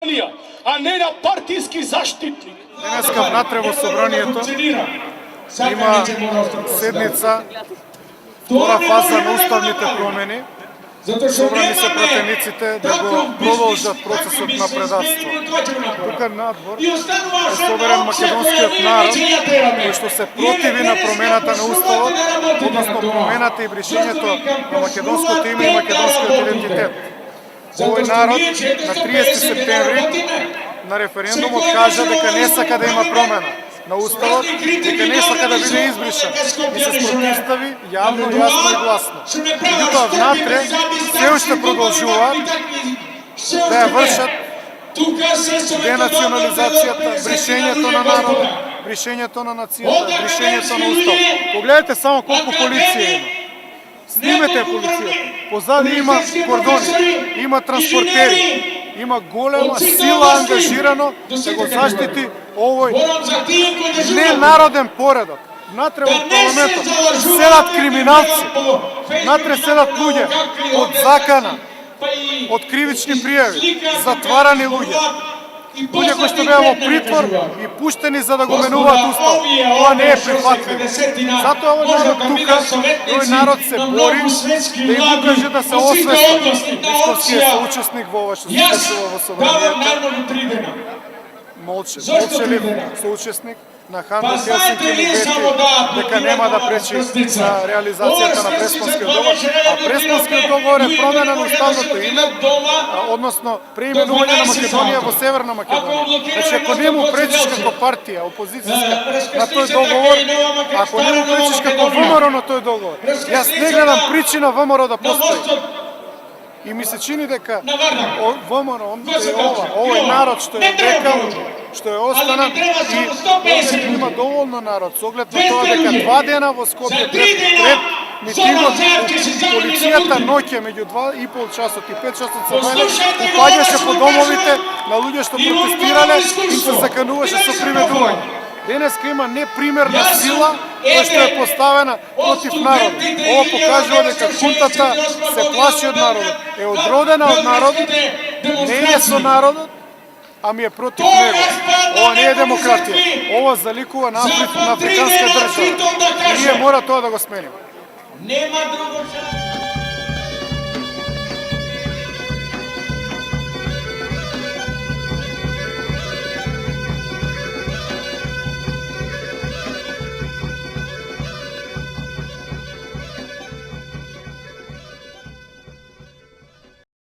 Македонија, а не на партиски заштитник. Денеска внатре во собранието има седница, втора фаза на уставните промени. Собрани се пратениците да го продолжат процесот на предавство. Тука надвор е соберен македонскиот народ кој што се противи на промената на уставот, односно промената и бришењето на македонското име и македонскиот идентитет. Овој народ на 30 септември на референдумот кажа дека не сака да има промена на уставот, дека не сака да биде избришан и се спротивстави јавно, јасно и гласно. Меѓутоа внатре се уште продолжуваат да ја вршат денационализацијата, бришењето на народот, бришењето на нацијата, бришењето на уставот. Погледнете само колку полиција има. Снимете полицијата. Позади има кордони, има транспортери, има голема сила ангажирано да го заштити овој ненароден поредок. Внатре во парламентот седат криминалци, внатре седат луѓе од закана, од кривични пријави, затварани луѓе. Луѓе кои што беа во притвор и пуштени за да го менуваат уставот. Ова не е прифатливо. Затоа овој народ тука, овој народ се бори да им укаже да се освестат. Московски е соучесник во ова што се случува во собранието. Молчелив соучесник на Ханко Хелсинки му вети дека нема да пречи на реализацијата на Преспанскиот договор, а Преспанскиот договор е промена на уставното име, односно преименување на Македонија во Северна Македонија. Значи, ако не му пречиш како партија, опозицијска на тој договор, ако не му пречиш како ВМРО на тој договор, јас не гледам причина ВМРО да постои. И ми се чини дека ВМРО, овој народ што е векал, што е останат и има доволно народ со оглед на тоа дека 2 дена во Скопје пред митингот полицијата ноќе меѓу 2,5 часот и 5 часот собрање упаѓаше по домовите на луѓе што протестирале и се закануваше со приведување. Денеска има непримерна сила која што е поставена против народот. Ова покажува дека хунтата се плаши од народот, е одродена од народот, не е со народот, ами е против него. Ова не е демократија. Ова заликува на африканска држава. И ние мора тоа да го смениме.